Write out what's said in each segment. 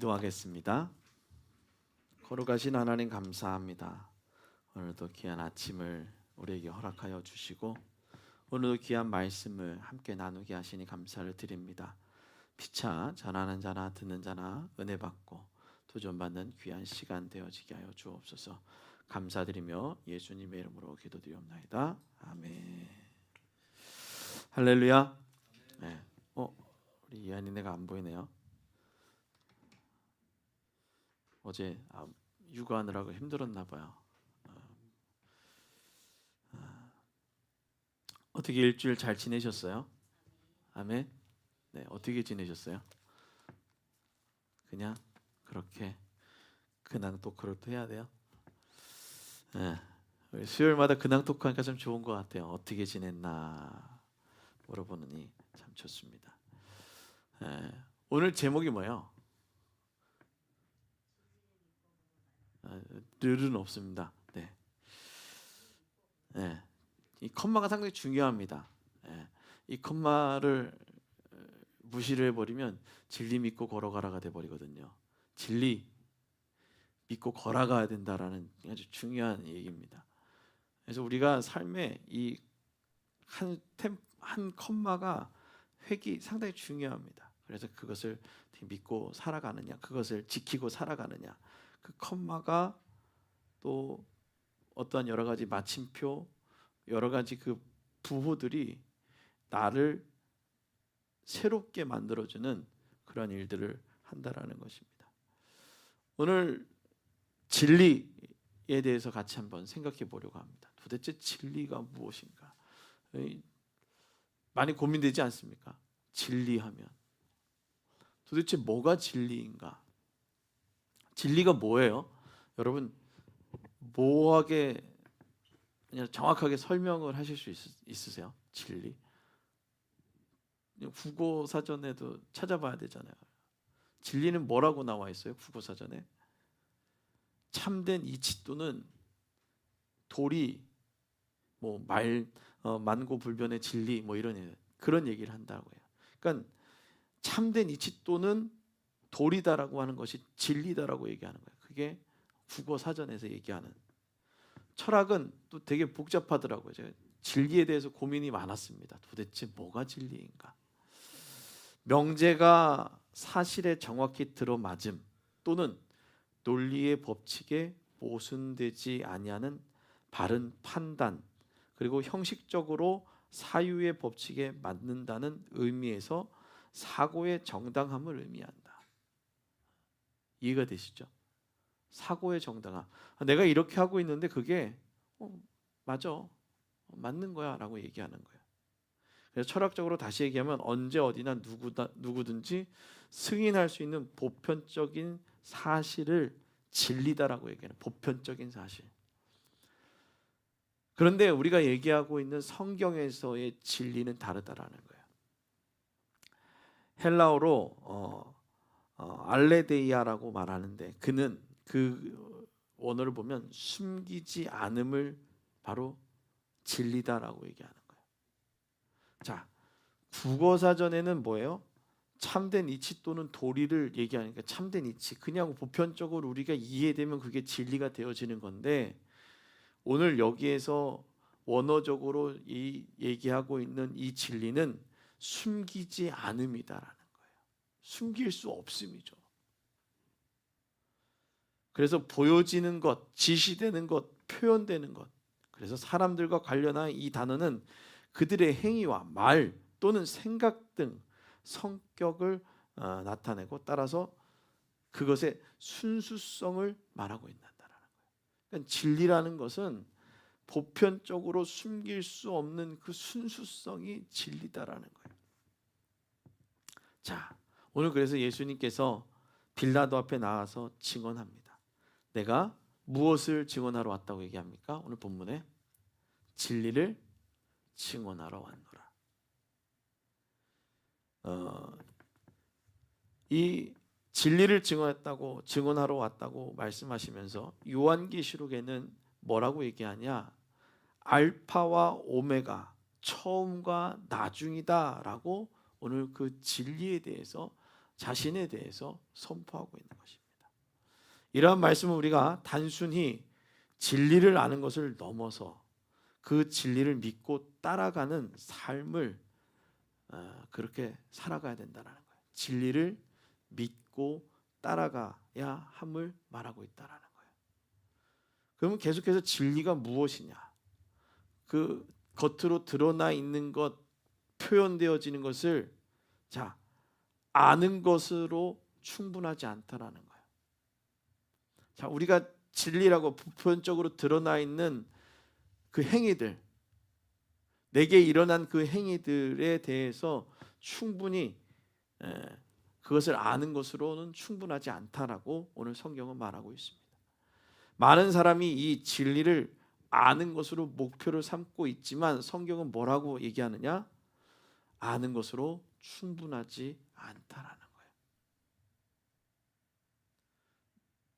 기도하겠습니다. 거룩하신 하나님 감사합니다. 오늘도 귀한 아침을 우리에게 허락하여 주시고 오늘도 귀한 말씀을 함께 나누게 하시니 감사를 드립니다. 피차 전하는 자나 듣는 자나 은혜 받고 도전받는 귀한 시간 되어지게 하여 주옵소서. 감사드리며 예수님의 이름으로 기도드리옵나이다. 아멘. 할렐루야. 네. 우리 이한이네가 안 보이네요. 어제 육아하느라고 힘들었나 봐요. 어떻게 일주일 잘 지내셨어요? 아멘. 네, 어떻게 지내셨어요? 그냥 그렇게 근황 토크를 또 해야 돼요. 네, 수요일마다 근황 토크하니까 참 좋은 것 같아요. 어떻게 지냈나 물어보느니 참 좋습니다. 네, 오늘 제목이 뭐예요? 늘은 없습니다. 네. 네. 이 컴마가 상당히 중요합니다. 네. 이 컴마를 무시를 해버리면 진리 믿고 걸어가라가 돼버리거든요. 진리 믿고 걸어가야 된다라는 아주 중요한 얘기입니다. 그래서 우리가 삶에 이 한 컴마가 획이 상당히 중요합니다. 그래서 그것을 믿고 살아가느냐, 그것을 지키고 살아가느냐, 그 컴마가 또 어떠한 여러 가지 마침표, 여러 가지 그 부호들이 나를 새롭게 만들어주는 그런 일들을 한다라는 것입니다. 오늘 진리에 대해서 같이 한번 생각해 보려고 합니다. 도대체 진리가 무엇인가? 많이 고민되지 않습니까? 진리하면 도대체 뭐가 진리인가? 진리가 뭐예요? 여러분 모호하게 그냥 정확하게 설명을 하실 수 있으세요? 진리? 국어 사전에도 찾아봐야 되잖아요. 진리는 뭐라고 나와 있어요? 국어 사전에 참된 이치 또는 도리, 만고불변의 진리, 이런 그런 얘기를 한다고요. 그러니까 참된 이치 또는 도리다라고 하는 것이 진리다라고 얘기하는 거예요. 그게 국어 사전에서 얘기하는. 철학은 또 되게 복잡하더라고요. 제가 진리에 대해서 고민이 많았습니다. 도대체 뭐가 진리인가? 명제가 사실에 정확히 들어맞음 또는 논리의 법칙에 모순되지 아니하는 바른 판단, 그리고 형식적으로 사유의 법칙에 맞는다는 의미에서 사고의 정당함을 의미한다. 이해가 되시죠? 사고의 정당함. 내가 이렇게 하고 있는데 그게 맞아, 맞는 거야 라고 얘기하는 거예요. 그래서 철학적으로 다시 얘기하면 언제 어디나 누구든지 승인할 수 있는 보편적인 사실을 진리다라고 얘기하는 보편적인 사실. 그런데 우리가 얘기하고 있는 성경에서의 진리는 다르다라는 거예요. 헬라어로 알레데이아라고 말하는데 그는 그 원어를 보면 숨기지 않음을 바로 진리다라고 얘기하는 거예요. 자, 국어 사전에는 뭐예요? 참된 이치 또는 도리를 얘기하니까 참된 이치, 그냥 보편적으로 우리가 이해되면 그게 진리가 되어지는 건데 오늘 여기에서 원어적으로 이 얘기하고 있는 이 진리는 숨기지 않음이다라는 거예요. 숨길 수 없음이죠. 그래서 보여지는 것, 지시되는 것, 표현되는 것. 그래서 사람들과 관련한 이 단어는 그들의 행위와 말 또는 생각 등 성격을 나타내고 따라서 그것의 순수성을 말하고 있다라는 거예요. 그러니까 진리라는 것은 보편적으로 숨길 수 없는 그 순수성이 진리다라는 거예요. 자, 오늘 그래서 예수님께서 빌라도 앞에 나와서 증언합니다. 내가 무엇을 증언하러 왔다고 얘기합니까? 오늘 본문에 진리를 증언하러 왔노라. 이 진리를 증언하러 왔다고 말씀하시면서 요한계시록에는 뭐라고 얘기하냐? 알파와 오메가, 처음과 나중이다라고 오늘 그 진리에 대해서 자신에 대해서 선포하고 있는 것입니다. 이러한 말씀은 우리가 단순히 진리를 아는 것을 넘어서 그 진리를 믿고 따라가는 삶을 그렇게 살아가야 된다는 거예요. 진리를 믿고 따라가야 함을 말하고 있다는 거예요. 그러면 계속해서 진리가 무엇이냐? 그 겉으로 드러나 있는 것, 표현되어지는 것을 아는 것으로 충분하지 않다라는 거예요. 우리가 진리라고 보편적으로 드러나 있는 그 행위들, 내게 일어난 그 행위들에 대해서 충분히 그것을 아는 것으로는 충분하지 않다라고 오늘 성경은 말하고 있습니다. 많은 사람이 이 진리를 아는 것으로 목표를 삼고 있지만 성경은 뭐라고 얘기하느냐? 아는 것으로 충분하지 않다라는 거예요.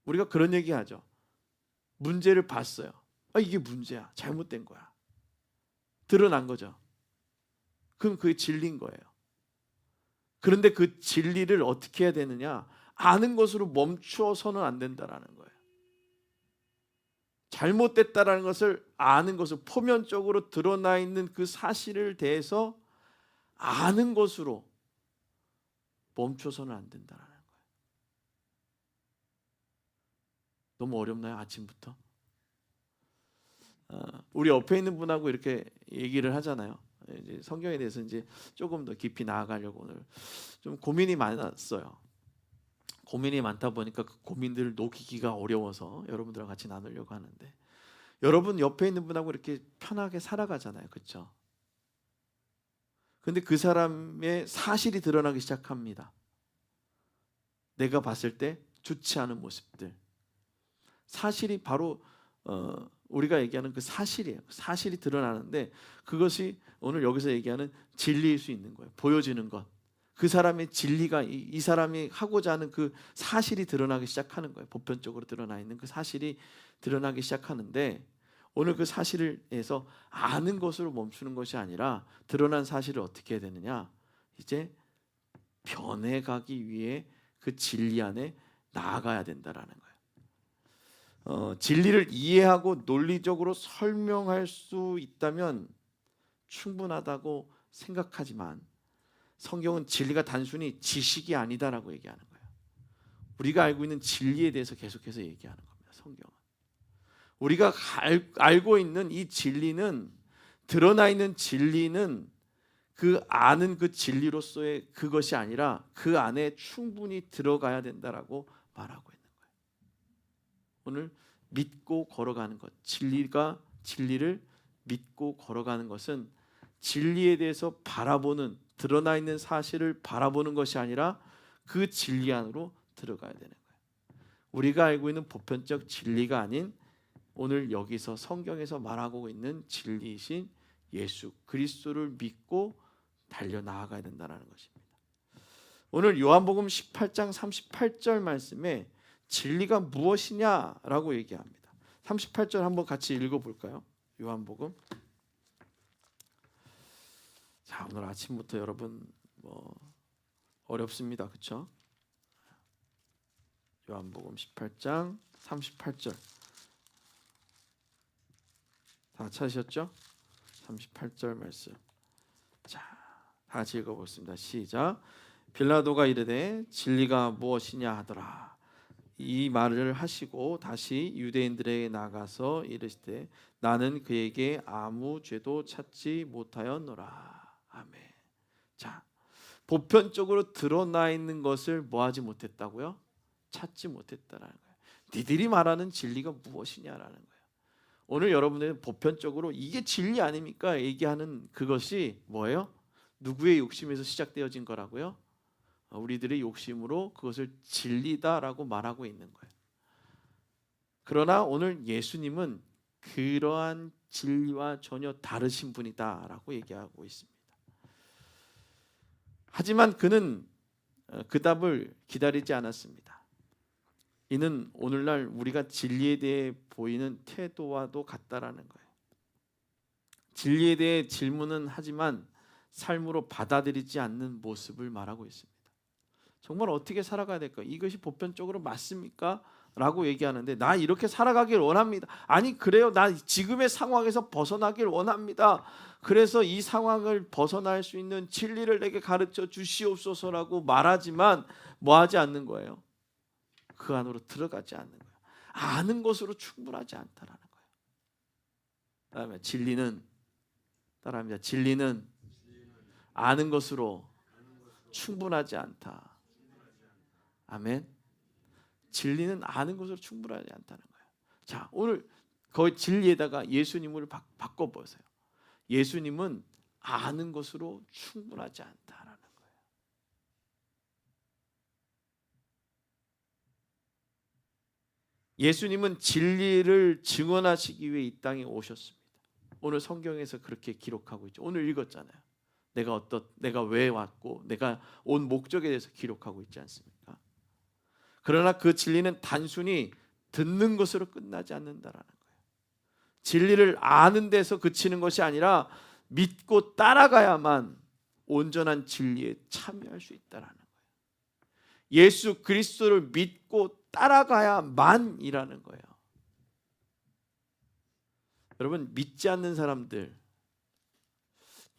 우리가 그런 얘기하죠. 문제를 봤어요. 이게 문제야. 잘못된 거야. 드러난 거죠. 그럼 그게 진리인 거예요. 그런데 그 진리를 어떻게 해야 되느냐? 아는 것으로 멈추어서는 안 된다라는 거예요. 잘못됐다라는 것을 아는 것을, 표면적으로 드러나 있는 그 사실을 대해서 아는 것으로 멈춰서는 안 된다라는 거예요. 너무 어렵나요? 아침부터? 우리 옆에 있는 분하고 이렇게 얘기를 하잖아요. 이제 성경에 대해서 이제 조금 더 깊이 나아가려고 오늘 좀 고민이 많았어요. 고민이 많다 보니까 그 고민들을 녹이기가 어려워서 여러분들과 같이 나누려고 하는데, 여러분 옆에 있는 분하고 이렇게 편하게 살아가잖아요, 그렇죠? 근데 그 사람의 사실이 드러나기 시작합니다. 내가 봤을 때 좋지 않은 모습들, 사실이 바로 우리가 얘기하는 그 사실이에요. 사실이 드러나는데 그것이 오늘 여기서 얘기하는 진리일 수 있는 거예요. 보여지는 것, 그 사람의 진리가 이 사람이 하고자 하는 그 사실이 드러나기 시작하는 거예요. 보편적으로 드러나 있는 그 사실이 드러나기 시작하는데, 오늘 그 사실을 해서 아는 것으로 멈추는 것이 아니라 드러난 사실을 어떻게 해야 되느냐? 이제 변해가기 위해 그 진리 안에 나아가야 된다라는 거예요. 진리를 이해하고 논리적으로 설명할 수 있다면 충분하다고 생각하지만 성경은 진리가 단순히 지식이 아니다라고 얘기하는 거예요. 우리가 알고 있는 진리에 대해서 계속해서 얘기하는 겁니다. 성경은 우리가 알고 있는 이 진리는, 드러나 있는 진리는 그 아는 그 진리로서의 그것이 아니라 그 안에 충분히 들어가야 된다라고 말하고 있는 거예요. 오늘 믿고 걸어가는 것, 진리를 믿고 걸어가는 것은 진리에 대해서 바라보는, 드러나 있는 사실을 바라보는 것이 아니라 그 진리 안으로 들어가야 되는 거예요. 우리가 알고 있는 보편적 진리가 아닌 오늘 여기서 성경에서 말하고 있는 진리이신 예수 그리스도를 믿고 달려나아가야 된다는 것입니다. 오늘 요한복음 18장 38절 말씀에 진리가 무엇이냐라고 얘기합니다. 38절 한번 같이 읽어볼까요? 요한복음. 자, 오늘 아침부터 여러분 어렵습니다, 그렇죠? 요한복음 18장 38절 다 찾으셨죠? 38절 말씀. 자, 다 같이 읽어보겠습니다. 시작. 빌라도가 이르되 진리가 무엇이냐 하더라. 이 말을 하시고 다시 유대인들에게 나가서 이르시되 나는 그에게 아무 죄도 찾지 못하였노라. 아멘. 자, 보편적으로 드러나 있는 것을 뭐하지 못했다고요? 찾지 못했다라는 거예요. 니들이 말하는 진리가 무엇이냐라는 거예요. 오늘 여러분들은 보편적으로 이게 진리 아닙니까? 얘기하는 그것이 뭐예요? 누구의 욕심에서 시작되어진 거라고요? 우리들의 욕심으로 그것을 진리다라고 말하고 있는 거예요. 그러나 오늘 예수님은 그러한 진리와 전혀 다르신 분이다라고 얘기하고 있습니다. 하지만 그는 그 답을 기다리지 않았습니다. 이는 오늘날 우리가 진리에 대해 보이는 태도와도 같다라는 거예요. 진리에 대해 질문은 하지만 삶으로 받아들이지 않는 모습을 말하고 있습니다. 정말 어떻게 살아가야 될까? 이것이 보편적으로 맞습니까? 라고 얘기하는데 나 이렇게 살아가길 원합니다. 아니 그래요. 나 지금의 상황에서 벗어나길 원합니다. 그래서 이 상황을 벗어날 수 있는 진리를 내게 가르쳐 주시옵소서라고 말하지만 뭐 하지 않는 거예요? 그 안으로 들어가지 않는 거예요. 아는 것으로 충분하지 않다라는 거예요. 그다음에 진리는 따라합니다. 진리는 아는 것으로 충분하지 않다. 아멘. 진리는 아는 것으로 충분하지 않다는 거예요. 자, 오늘 거의 진리에다가 예수님을 바꿔보세요. 예수님은 아는 것으로 충분하지 않다라는 거예요. 예수님은 진리를 증언하시기 위해 이 땅에 오셨습니다. 오늘 성경에서 그렇게 기록하고 있죠. 오늘 읽었잖아요. 내가 왜 왔고 내가 온 목적에 대해서 기록하고 있지 않습니까? 그러나 그 진리는 단순히 듣는 것으로 끝나지 않는다라는 거예요. 진리를 아는 데서 그치는 것이 아니라 믿고 따라가야만 온전한 진리에 참여할 수 있다라는 거예요. 예수 그리스도를 믿고 따라가야만이라는 거예요. 여러분 믿지 않는 사람들,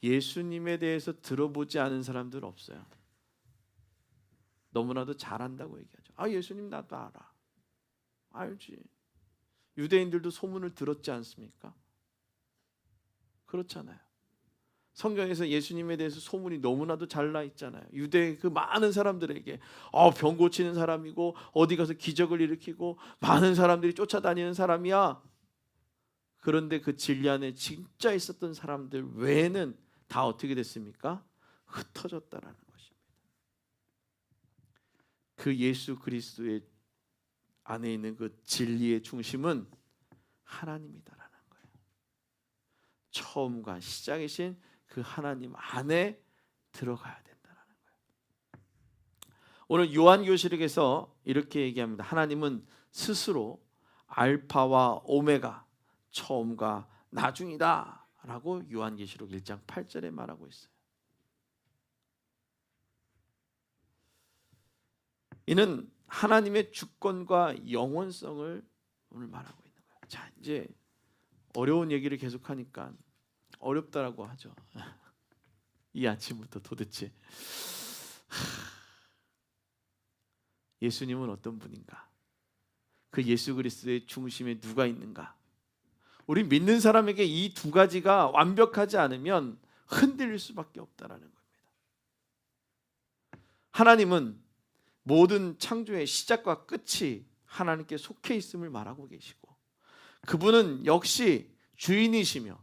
예수님에 대해서 들어보지 않은 사람들 없어요. 너무나도 잘한다고 얘기하죠. 아 예수님 나도 알아. 알지. 유대인들도 소문을 들었지 않습니까? 그렇잖아요. 성경에서 예수님에 대해서 소문이 너무나도 잘 나 있잖아요. 유대 그 많은 사람들에게 병 고치는 사람이고 어디 가서 기적을 일으키고 많은 사람들이 쫓아다니는 사람이야. 그런데 그 진리 안에 진짜 있었던 사람들 외에는 다 어떻게 됐습니까? 흩어졌다라는 것입니다. 그 예수 그리스도의 안에 있는 그 진리의 중심은 하나님이다라는 거예요. 처음과 시작이신 그 하나님 안에 들어가야 된다라는 거예요. 오늘 요한계시록에서 이렇게 얘기합니다. 하나님은 스스로 알파와 오메가, 처음과 나중이다 라고 요한계시록 1장 8절에 말하고 있어요. 이는 하나님의 주권과 영원성을 오늘 말하고 있는 거예요. 자, 이제 어려운 얘기를 계속하니까 어렵다라고 하죠. 이 아침부터 도대체 예수님은 어떤 분인가? 그 예수 그리스도의 중심에 누가 있는가? 우리 믿는 사람에게 이 두 가지가 완벽하지 않으면 흔들릴 수밖에 없다라는 겁니다. 하나님은 모든 창조의 시작과 끝이 하나님께 속해 있음을 말하고 계시고 그분은 역시 주인이시며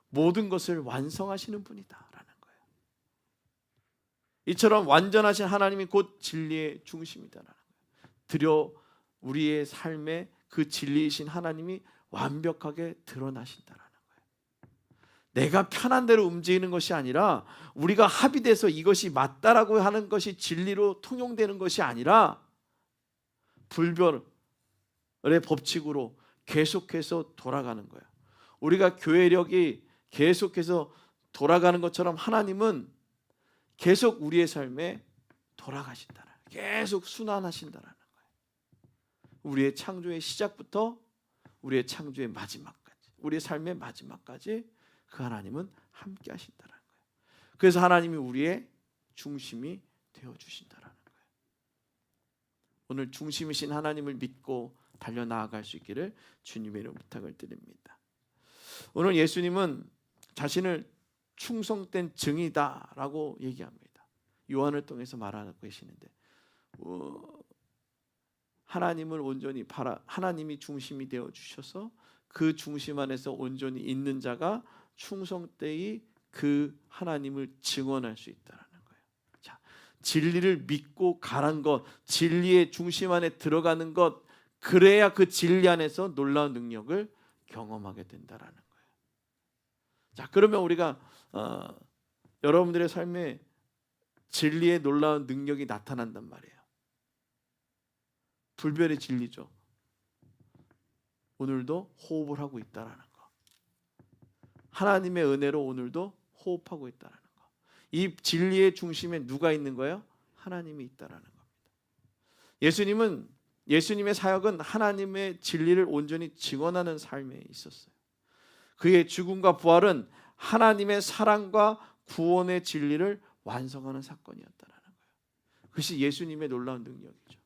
모든 것을 완성하시는 분이다라는 거예요. 이처럼 완전하신 하나님이 곧 진리의 중심이다라는 거예요. 드려 우리의 삶에 그 진리이신 하나님이 완벽하게 드러나신다라는 거예요. 내가 편한 대로 움직이는 것이 아니라 우리가 합의돼서 이것이 맞다라고 하는 것이 진리로 통용되는 것이 아니라 불변의 법칙으로 계속해서 돌아가는 거예요. 우리가 교회력이 계속해서 돌아가는 것처럼 하나님은 계속 우리의 삶에 돌아가신다는 거예요. 계속 순환하신다는 거예요. 우리의 창조의 시작부터 우리의 창조의 마지막까지, 우리의 삶의 마지막까지 그 하나님은 함께 하신다는 거예요. 그래서 하나님이 우리의 중심이 되어주신다는 거예요. 오늘 중심이신 하나님을 믿고 달려나아갈 수 있기를 주님의 이름으로 부탁을 드립니다. 오늘 예수님은 자신을 충성된 증이다라고 얘기합니다. 요한을 통해서 말하고 계시는데 하나님을 온전히 하나님이 중심이 되어 주셔서 그 중심 안에서 온전히 있는 자가 충성되이 그 하나님을 증언할 수 있다라는 거예요. 자, 진리를 믿고 가란 것, 진리의 중심 안에 들어가는 것, 그래야 그 진리 안에서 놀라운 능력을 경험하게 된다라는 거예요. 자, 그러면 우리가 여러분들의 삶에 진리의 놀라운 능력이 나타난단 말이에요. 불변의 진리죠. 오늘도 호흡을 하고 있다라는 거. 하나님의 은혜로 오늘도 호흡하고 있다라는 거. 이 진리의 중심에 누가 있는 거예요? 하나님이 있다라는 겁니다. 예수님의 사역은 하나님의 진리를 온전히 증언하는 삶에 있었어요. 그의 죽음과 부활은 하나님의 사랑과 구원의 진리를 완성하는 사건이었다라는 거예요. 그것이 예수님의 놀라운 능력이죠.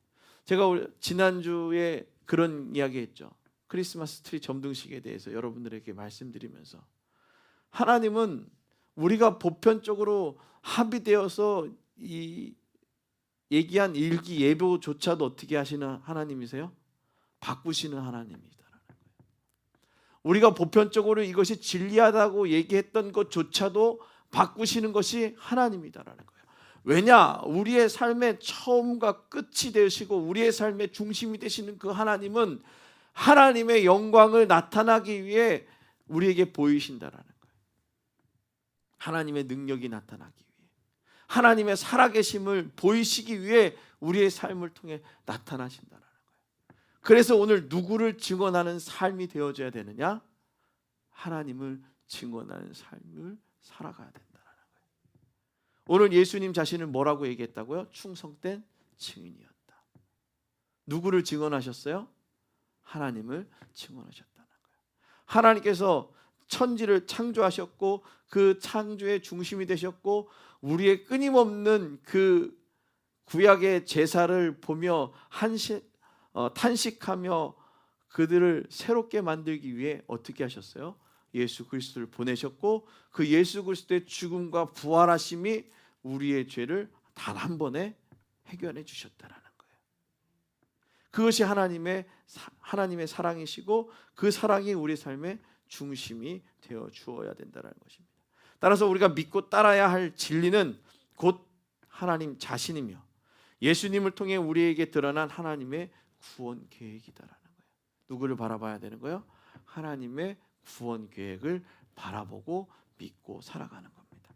제가 지난주에 그런 이야기했죠. 크리스마스 트리 점등식에 대해서 여러분들에게 말씀드리면서 하나님은 우리가 보편적으로 합의되어서 이 얘기한 일기 예보조차도 어떻게 하시는 하나님이세요? 바꾸시는 하나님이다라는 거예요. 우리가 보편적으로 이것이 진리하다고 얘기했던 것조차도 바꾸시는 것이 하나님이다라는 거예요. 왜냐? 우리의 삶의 처음과 끝이 되시고 우리의 삶의 중심이 되시는 그 하나님은 하나님의 영광을 나타나기 위해 우리에게 보이신다라는 거예요. 하나님의 능력이 나타나기 위해, 하나님의 살아계심을 보이시기 위해 우리의 삶을 통해 나타나신다라는 거예요. 그래서 오늘 누구를 증언하는 삶이 되어져야 되느냐? 하나님을 증언하는 삶을 살아가야 된다라는 거예요. 오늘 예수님 자신을 뭐라고 얘기했다고요? 충성된 증인이었다. 누구를 증언하셨어요? 하나님을 증언하셨다는 거예요. 하나님께서 천지를 창조하셨고 그 창조의 중심이 되셨고 우리의 끊임없는 그 구약의 제사를 보며 탄식하며 그들을 새롭게 만들기 위해 어떻게 하셨어요? 예수 그리스도를 보내셨고 그 예수 그리스도의 죽음과 부활하심이 우리의 죄를 단 한 번에 해결해 주셨다라는 거예요. 그것이 하나님의 사랑이시고 그 사랑이 우리 삶의 중심이 되어 주어야 된다는 것입니다. 따라서 우리가 믿고 따라야 할 진리는 곧 하나님 자신이며 예수님을 통해 우리에게 드러난 하나님의 구원 계획이다라는 거예요. 누구를 바라봐야 되는 거예요? 하나님의 구원 계획을 바라보고 믿고 살아가는 겁니다.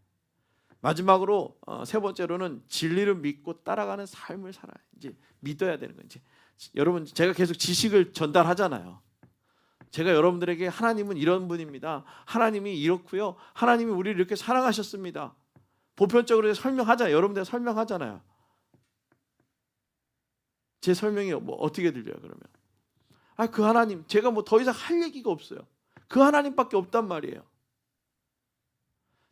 마지막으로 세 번째로는 진리를 믿고 따라가는 삶을 살아야 이제 믿어야 되는 거예요. 여러분 제가 계속 지식을 전달하잖아요. 제가 여러분들에게 하나님은 이런 분입니다. 하나님이 이렇고요. 하나님이 우리를 이렇게 사랑하셨습니다. 보편적으로 설명하잖아요. 여러분들 설명하잖아요. 제 설명이 뭐 어떻게 들려요? 그러면 그 하나님 제가 뭐 더 이상 할 얘기가 없어요. 그 하나님밖에 없단 말이에요.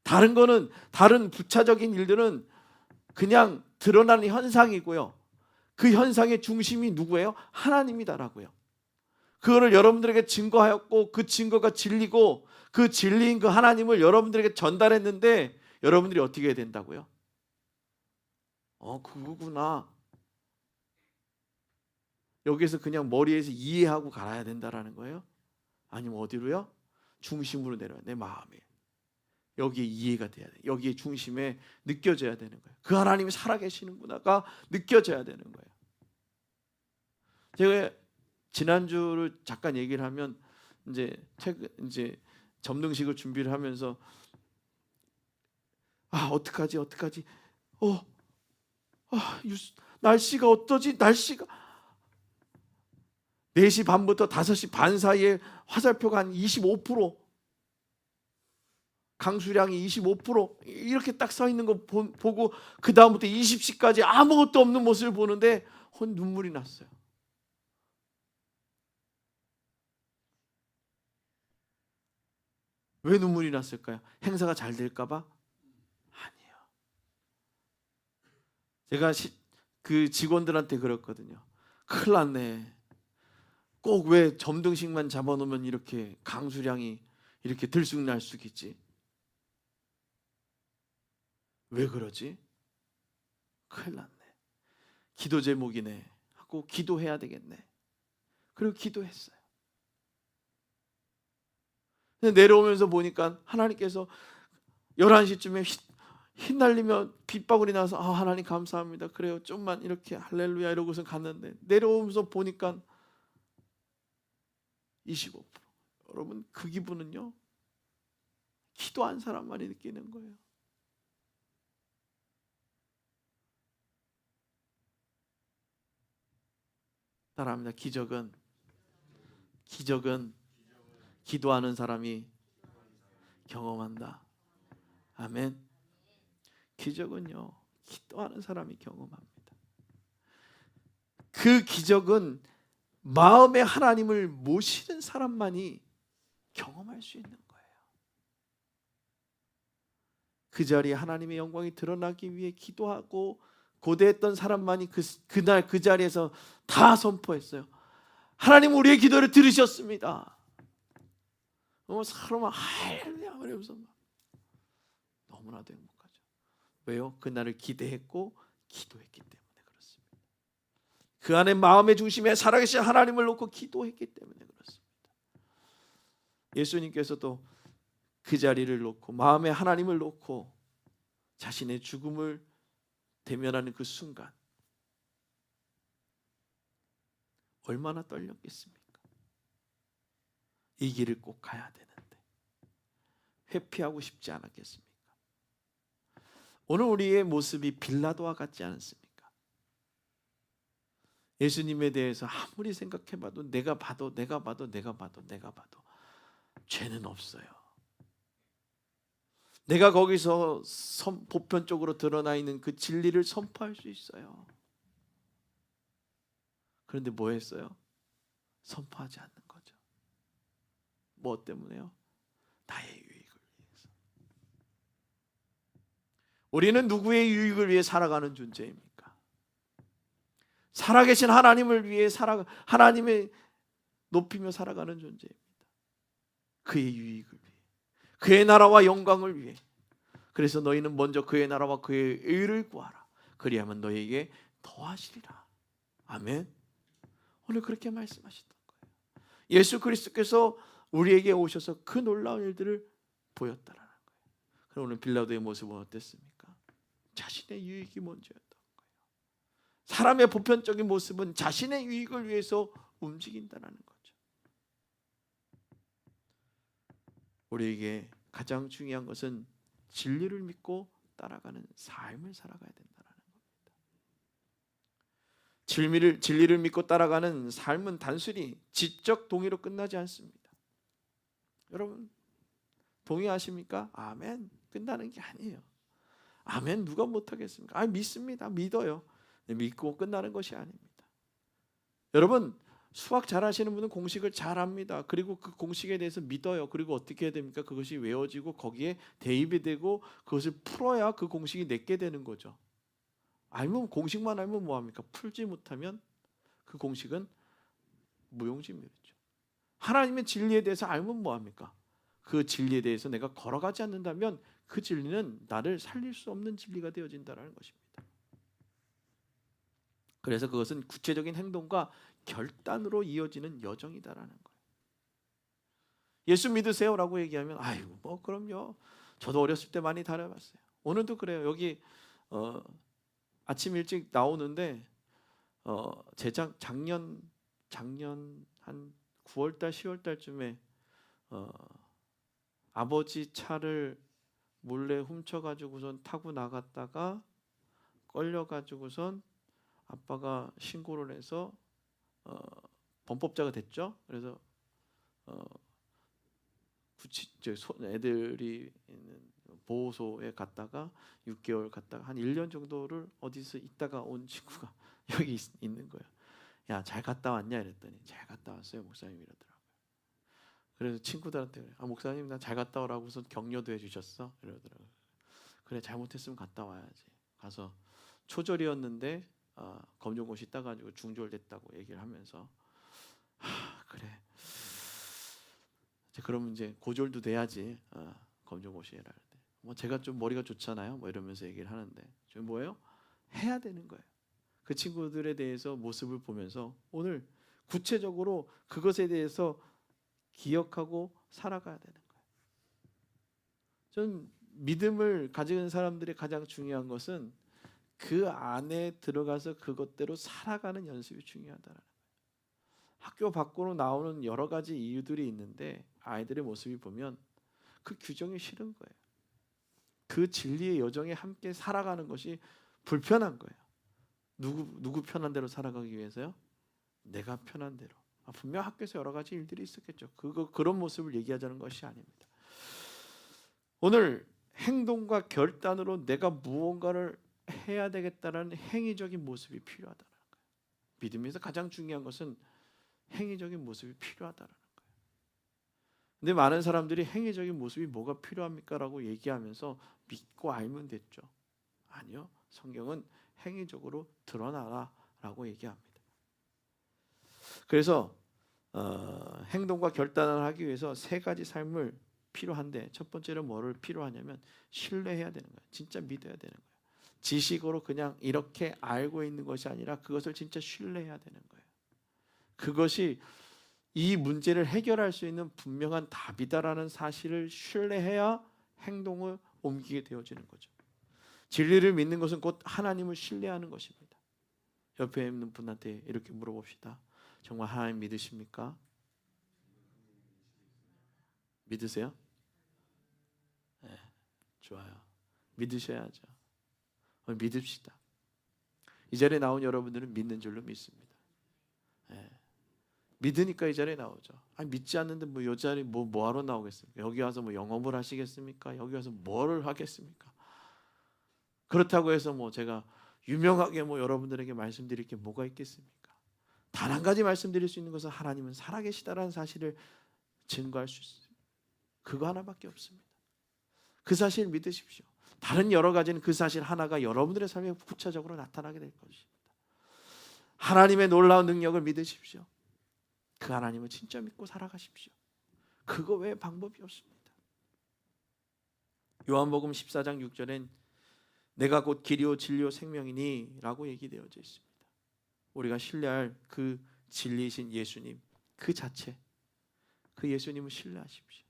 다른 거는 다른 부차적인 일들은 그냥 드러나는 현상이고요. 그 현상의 중심이 누구예요? 하나님이다라고요. 그거를 여러분들에게 증거하였고 그 증거가 진리고 그 진리인 그 하나님을 여러분들에게 전달했는데 여러분들이 어떻게 해야 된다고요? 그거구나. 여기서 그냥 머리에서 이해하고 갈아야 된다라는 거예요? 아니면 어디로요? 중심으로 내려야 내 마음에. 여기에 이해가 돼야 돼. 여기에 중심에 느껴져야 되는 거예요. 그 하나님이 살아계시는구나가 느껴져야 되는 거예요. 제가 지난주를 잠깐 얘기를 하면 이제 점등식을 준비를 하면서 어떡하지 날씨가 어떠지? 날씨가 4시 반부터 5시 반 사이에 화살표가 한 25% 강수량이 25% 이렇게 딱 서 있는 거 보고 그 다음부터 20시까지 아무것도 없는 모습을 보는데 눈물이 났어요. 왜 눈물이 났을까요? 행사가 잘 될까 봐? 아니에요. 제가 그 직원들한테 그랬거든요. 큰일 났네. 꼭 왜 점등식만 잡아놓으면 이렇게 강수량이 이렇게 들쑥날쑥이지? 왜 그러지? 큰일 났네. 기도 제목이네 하고 기도해야 되겠네. 그리고 기도했어요. 내려오면서 보니까 하나님께서 11시쯤에 휘날리며 빗방울이 나서 하나님 감사합니다. 그래요. 좀만 이렇게 할렐루야 이러고서 갔는데 내려오면서 보니까 25%. 여러분 그 기분은요. 기도한 사람만이 느끼는 거예요. 따라합니다. 기적은 기도하는 사람이 경험한다. 아멘. 기적은요. 기도하는 사람이 경험합니다. 그 그 기적은 마음에 하나님을 모시는 사람만이 경험할 수 있는 거예요. 그 자리에 하나님의 영광이 드러나기 위해 기도하고 고대했던 사람만이 그날 그 자리에서 다 선포했어요. 하나님 우리의 기도를 들으셨습니다. 사람은 할렐루야 그러면서 너무나도 행복하죠. 왜요? 그날을 기대했고 기도했기 때문에 그렇습니다. 그 안에 마음의 중심에 살아계신 하나님을 놓고 기도했기 때문에 그렇습니다. 예수님께서도 그 자리를 놓고 마음에 하나님을 놓고 자신의 죽음을 대면하는 그 순간 얼마나 떨렸겠습니까? 이 길을 꼭 가야 되는데 회피하고 싶지 않았겠습니까? 오늘 우리의 모습이 빌라도와 같지 않습니까? 예수님에 대해서 아무리 생각해봐도 내가 봐도 죄는 없어요. 내가 거기서 보편적으로 드러나 있는 그 진리를 선포할 수 있어요. 그런데 뭐 했어요? 선포하지 않는 거죠. 뭐 때문에요? 나의 유익을 위해서. 우리는 누구의 유익을 위해 살아가는 존재입니까? 살아계신 하나님을 위해 하나님의 높이며 살아가는 존재입니다. 그의 유익을 위해, 그의 나라와 영광을 위해. 그래서 너희는 먼저 그의 나라와 그의 의를 구하라. 그리하면 너희에게 더하시리라. 아멘. 오늘 그렇게 말씀하셨던 거예요. 예수 그리스도께서 우리에게 오셔서 그 놀라운 일들을 보였다라는 거예요. 그럼 오늘 빌라도의 모습은 어땠습니까? 자신의 유익이 먼저였던 거예요. 사람의 보편적인 모습은 자신의 유익을 위해서 움직인다라는 거죠. 우리에게 가장 중요한 것은 진리를 믿고 따라가는 삶을 살아가야 된다는 겁니다. 진리를 믿고 따라가는 삶은 단순히 지적 동의로 끝나지 않습니다. 여러분 동의하십니까? 아멘. 끝나는 게 아니에요. 아멘 누가 못하겠습니까? 믿습니다. 믿어요. 믿고 끝나는 것이 아닙니다. 여러분 수학 잘하시는 분은 공식을 잘합니다. 그리고 그 공식에 대해서 믿어요. 그리고 어떻게 해야 됩니까? 그것이 외워지고 거기에 대입이 되고 그것을 풀어야 그 공식이 내게 되는 거죠. 공식만 알면 뭐합니까? 풀지 못하면 그 공식은 무용지물이죠. 하나님의 진리에 대해서 알면 뭐합니까? 그 진리에 대해서 내가 걸어가지 않는다면 그 진리는 나를 살릴 수 없는 진리가 되어진다는 것입니다. 그래서 그것은 구체적인 행동과 결단으로 이어지는 여정이다라는 거예요. 예수 믿으세요라고 얘기하면 그럼요. 저도 어렸을 때 많이 다녀봤어요. 오늘도 그래요. 여기 아침 일찍 나오는데 작년 한 9월달 10월달쯤에 아버지 차를 몰래 훔쳐가지고선 타고 나갔다가 걸려가지고선 아빠가 신고를 해서 범법자가 됐죠. 그래서 애들이 있는 보호소에 갔다가 6개월 갔다가 한 1년 정도를 어디서 있다가 온 친구가 여기 있는 거예요. 야, 잘 갔다 왔냐 이랬더니 잘 갔다 왔어요 목사님 이러더라고요. 그래서 친구들한테 그래. 목사님 나 잘 갔다 오라고서 격려도 해주셨어 이러더라고요. 그래 잘못했으면 갔다 와야지. 가서 초절이었는데 검정고시 따가지고 중졸됐다고 얘기를 하면서 그래 그러면 이제 고졸도 돼야지 검정고시 해라. 제가 좀 머리가 좋잖아요. 이러면서 얘기를 하는데 좀 뭐예요? 해야 되는 거예요. 그 친구들에 대해서 모습을 보면서 오늘 구체적으로 그것에 대해서 기억하고 살아가야 되는 거예요. 전 믿음을 가진 사람들의 가장 중요한 것은 그 안에 들어가서 그것대로 살아가는 연습이 중요하다는 거예요. 학교 밖으로 나오는 여러 가지 이유들이 있는데 아이들의 모습이 보면 그 규정이 싫은 거예요. 그 진리의 여정에 함께 살아가는 것이 불편한 거예요. 누구 편한 대로 살아가기 위해서요? 내가 편한 대로. 분명 학교에서 여러 가지 일들이 있었겠죠. 그런 모습을 얘기하자는 것이 아닙니다. 오늘 행동과 결단으로 내가 무언가를 해야 되겠다는 행위적인 모습이 필요하다는 거예요. 믿음에서 가장 중요한 것은 행위적인 모습이 필요하다라는 거예요. 근데 많은 사람들이 행위적인 모습이 뭐가 필요합니까? 라고 얘기하면서 믿고 알면 됐죠. 아니요. 성경은 행위적으로 드러나라 라고 얘기합니다. 그래서 행동과 결단을 하기 위해서 세 가지 삶을 필요한데, 첫 번째로 뭐를 필요하냐면 신뢰해야 되는 거예요. 진짜 믿어야 되는 거예요. 지식으로 그냥 이렇게 알고 있는 것이 아니라 그것을 진짜 신뢰해야 되는 거예요. 그것이 이 문제를 해결할 수 있는 분명한 답이다라는 사실을 신뢰해야 행동을 옮기게 되어지는 거죠. 진리를 믿는 것은 곧 하나님을 신뢰하는 것입니다. 옆에 있는 분한테 이렇게 물어봅시다. 정말 하나님 믿으십니까? 믿으세요? 네, 좋아요. 믿으셔야죠. 믿읍시다. 이 자리에 나온 여러분들은 믿는 줄로 믿습니다. 네. 믿으니까 이 자리에 나오죠. 아니, 믿지 않는데 뭐 이 자리 뭐하러 나오겠습니까? 여기 와서 뭐 영업을 하시겠습니까? 여기 와서 뭐를 하겠습니까? 그렇다고 해서 뭐 제가 유명하게 뭐 여러분들에게 말씀드릴 게 뭐가 있겠습니까? 단 한 가지 말씀드릴 수 있는 것은 하나님은 살아계시다라는 사실을 증거할 수 있어요. 그거 하나밖에 없습니다. 그 사실 믿으십시오. 다른 여러 가지는 그 사실 하나가 여러분들의 삶에 구체적으로 나타나게 될 것입니다. 하나님의 놀라운 능력을 믿으십시오. 그 하나님을 진짜 믿고 살아가십시오. 그거 외에 방법이 없습니다. 요한복음 14장 6절엔 내가 곧 길이요 진리요 생명이니 라고 얘기되어져 있습니다. 우리가 신뢰할 그 진리이신 예수님 그 자체, 그 예수님을 신뢰하십시오.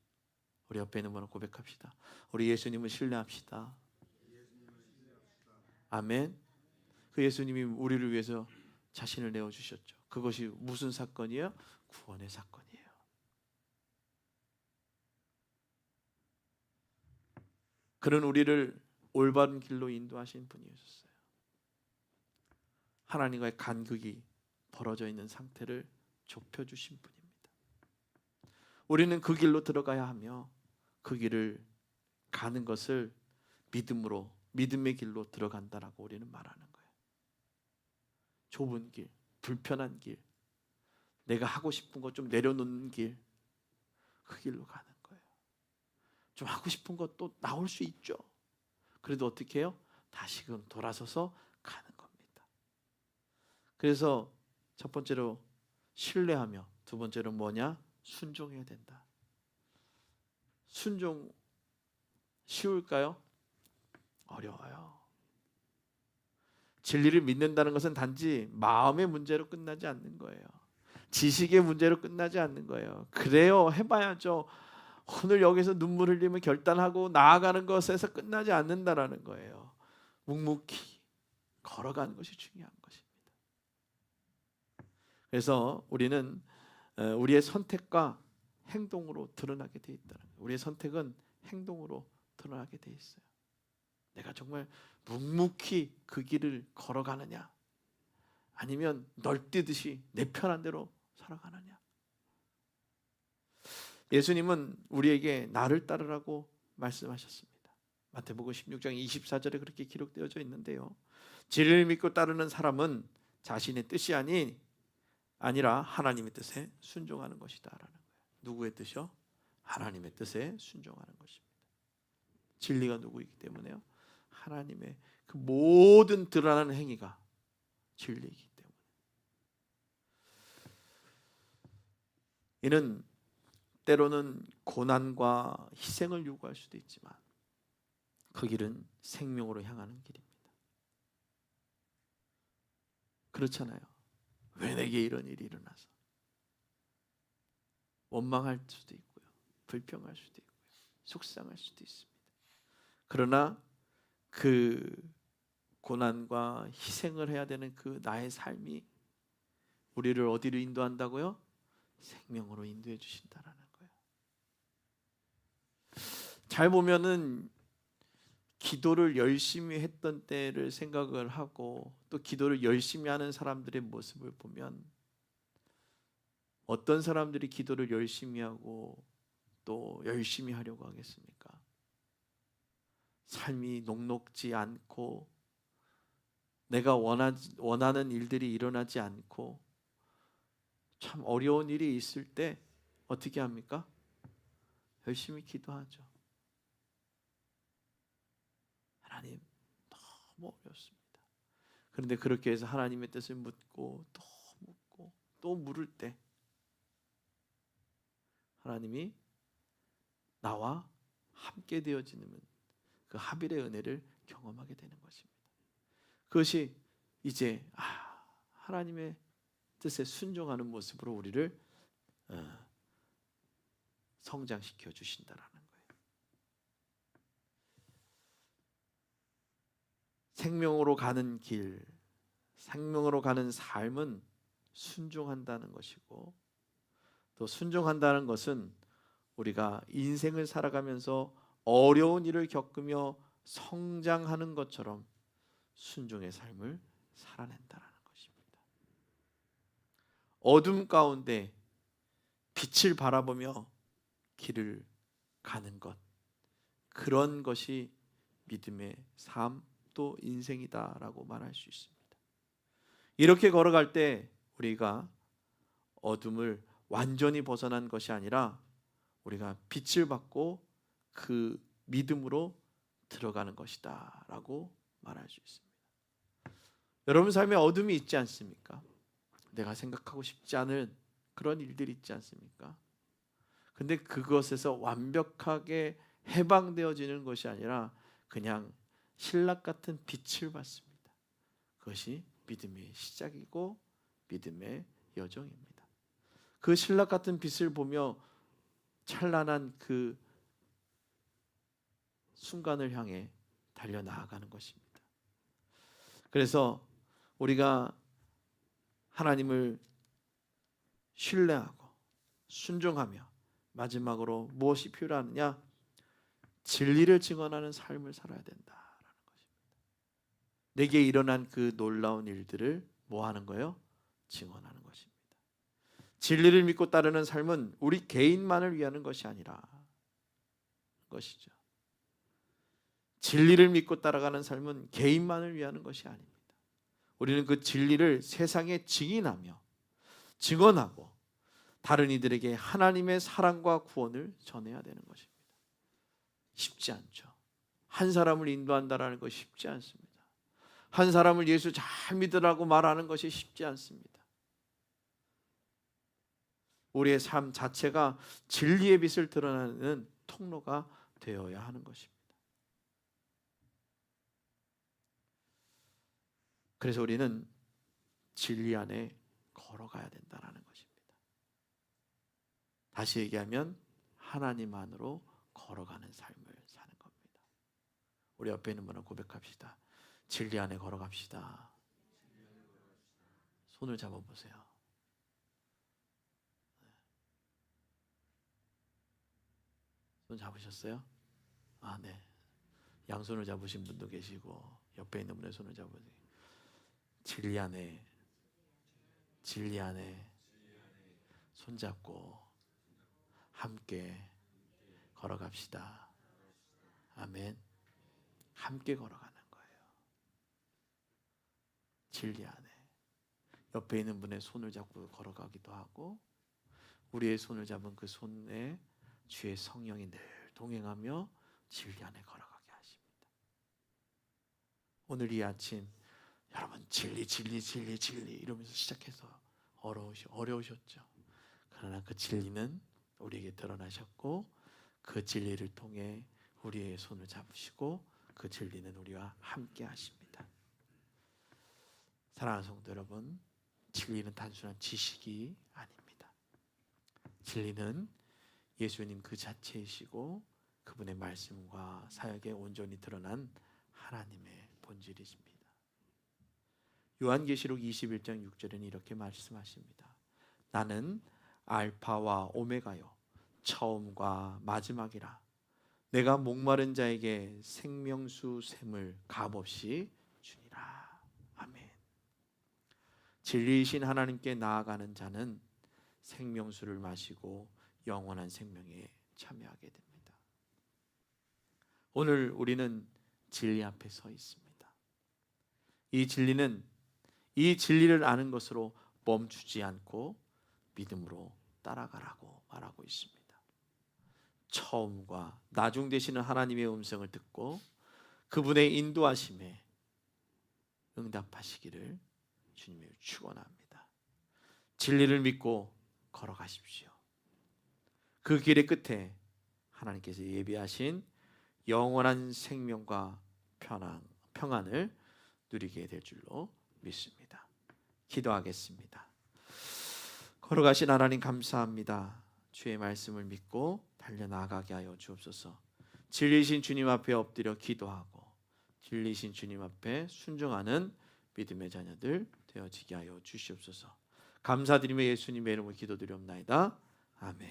우리 옆에 있는 분을 고백합시다. 우리 예수님을 신뢰합시다. 아멘. 그 예수님이 우리를 위해서 자신을 내어주셨죠. 그것이 무슨 사건이에요? 구원의 사건이에요. 그는 우리를 올바른 길로 인도하신 분이었어요. 하나님과의 간극이 벌어져 있는 상태를 좁혀주신 분입니다. 우리는 그 길로 들어가야 하며 그 길을 가는 것을 믿음으로, 믿음의 길로 들어간다라고 우리는 말하는 거예요. 좁은 길, 불편한 길, 내가 하고 싶은 거 좀 내려놓는 길, 그 길로 가는 거예요. 좀 하고 싶은 것도 나올 수 있죠. 그래도 어떻게 해요? 다시금 돌아서서 가는 겁니다. 그래서 첫 번째로 신뢰하며, 두 번째로 뭐냐? 순종해야 된다. 순종 쉬울까요? 어려워요. 진리를 믿는다는 것은 단지 마음의 문제로 끝나지 않는 거예요. 지식의 문제로 끝나지 않는 거예요. 그래요, 해봐야죠. 오늘 여기서 눈물 흘리며 결단하고 나아가는 것에서 끝나지 않는다라는 거예요. 묵묵히 걸어가는 것이 중요한 것입니다. 그래서 우리는 우리의 선택과 행동으로 드러나게 돼 있다는 거예요. 우리의 선택은 행동으로 드러나게 돼 있어요. 내가 정말 묵묵히 그 길을 걸어가느냐, 아니면 널뛰듯이 내 편한 대로 살아가느냐. 예수님은 우리에게 나를 따르라고 말씀하셨습니다. 마태복음 16장 24절에 그렇게 기록되어져 있는데요. 진리를 믿고 따르는 사람은 자신의 뜻이 아니라 하나님의 뜻에 순종하는 것이다라는 거예요. 누구의 뜻이요? 하나님의 뜻에 순종하는 것입니다. 진리가 누구이기 때문에요? 하나님의 그 모든 드러나는 행위가 진리이기 때문에. 이는 때로는 고난과 희생을 요구할 수도 있지만 그 길은 생명으로 향하는 길입니다. 그렇잖아요. 왜 내게 이런 일이 일어나서? 원망할 수도 있고요, 불평할 수도 있고요, 속상할 수도 있습니다. 그러나 그 고난과 희생을 해야 되는 그 나의 삶이 우리를 어디로 인도한다고요? 생명으로 인도해 주신다라는 거예요. 잘 보면은 기도를 열심히 했던 때를 생각을 하고 또 기도를 열심히 하는 사람들의 모습을 보면 어떤 사람들이 기도를 열심히 하고 또 열심히 하려고 하겠습니까? 삶이 녹록지 않고 내가 원하는 일들이 일어나지 않고 참 어려운 일이 있을 때 어떻게 합니까? 열심히 기도하죠. 하나님, 너무 어렵습니다. 그런데 그렇게 해서 하나님의 뜻을 묻고 또 묻고 또 물을 때 하나님이 나와 함께 되어지는 그 하빌의 은혜를 경험하게 되는 것입니다. 그것이 이제 하나님의 뜻에 순종하는 모습으로 우리를 성장시켜 주신다라는 거예요. 생명으로 가는 길, 생명으로 가는 삶은 순종한다는 것이고, 또 순종한다는 것은 우리가 인생을 살아가면서 어려운 일을 겪으며 성장하는 것처럼 순종의 삶을 살아낸다는 것입니다. 어둠 가운데 빛을 바라보며 길을 가는 것, 그런 것이 믿음의 삶 또 인생이다라고 말할 수 있습니다. 이렇게 걸어갈 때 우리가 어둠을 완전히 벗어난 것이 아니라 우리가 빛을 받고 그 믿음으로 들어가는 것이다 라고 말할 수 있습니다. 여러분 삶에 어둠이 있지 않습니까? 내가 생각하고 싶지 않은 그런 일들이 있지 않습니까? 근데 그것에서 완벽하게 해방되어지는 것이 아니라 그냥 신락 같은 빛을 받습니다. 그것이 믿음의 시작이고 믿음의 여정입니다. 그 신락 같은 빛을 보며 찬란한 그 순간을 향해 달려나아가는 것입니다. 그래서 우리가 하나님을 신뢰하고 순종하며 마지막으로 무엇이 필요하느냐? 진리를 증언하는 삶을 살아야 된다라는 것입니다. 내게 일어난 그 놀라운 일들을 뭐 하는 거예요? 증언하는 것입니다. 진리를 믿고 따르는 삶은 우리 개인만을 위하는 것이 아니라 것이죠. 진리를 믿고 따라가는 삶은 개인만을 위하는 것이 아닙니다. 우리는 그 진리를 세상에 증인하며 증언하고 다른 이들에게 하나님의 사랑과 구원을 전해야 되는 것입니다. 쉽지 않죠. 한 사람을 인도한다는 것이 쉽지 않습니다. 한 사람을 예수 잘 믿으라고 말하는 것이 쉽지 않습니다. 우리의 삶 자체가 진리의 빛을 드러내는 통로가 되어야 하는 것입니다. 그래서 우리는 진리 안에 걸어가야 된다는 것입니다. 다시 얘기하면 하나님 안으로 걸어가는 삶을 사는 겁니다. 우리 옆에 있는 분은 고백합시다. 진리 안에 걸어갑시다. 손을 잡아보세요. 손 잡으셨어요? 네. 양손을 잡으신 분도 계시고 옆에 있는 분의 손을 잡으세요. 진리 안에 손잡고 함께 걸어갑시다. 아멘. 함께 걸어가는 거예요. 진리 안에 옆에 있는 분의 손을 잡고 걸어가기도 하고 우리의 손을 잡은 그 손에 주의 성령이 늘 동행하며 진리 안에 걸어가게 하십니다. 오늘 이 아침 여러분 진리 이러면서 시작해서 어려우셨죠. 그러나 그 진리는 우리에게 드러나셨고 그 진리를 통해 우리의 손을 잡으시고 그 진리는 우리와 함께 하십니다. 사랑하는 성도 여러분, 진리는 단순한 지식이 아닙니다. 진리는 예수님 그 자체이시고 그분의 말씀과 사역에 온전히 드러난 하나님의 본질이십니다. 요한계시록 21장 6절에는 이렇게 말씀하십니다. 나는 알파와 오메가요 처음과 마지막이라. 내가 목마른 자에게 생명수 샘을 값없이 주니라. 아멘. 진리이신 하나님께 나아가는 자는 생명수를 마시고 영원한 생명에 참여하게 됩니다. 오늘 우리는 진리 앞에 서 있습니다. 이 진리를 아는 것으로 멈추지 않고 믿음으로 따라가라고 말하고 있습니다. 처음과 나중 되시는 하나님의 음성을 듣고 그분의 인도하심에 응답하시기를 주님을 축원합니다. 진리를 믿고 걸어가십시오. 그 길의 끝에 하나님께서 예비하신 영원한 생명과 평안을 누리게 될 줄로 믿습니다. 기도하겠습니다. 걸어가신 하나님 감사합니다. 주의 말씀을 믿고 달려나가게 하여 주옵소서. 진리신 주님 앞에 엎드려 기도하고 진리신 주님 앞에 순종하는 믿음의 자녀들 되어지게 하여 주시옵소서. 감사드리며 예수님의 이름으로 기도드리옵나이다. 아멘.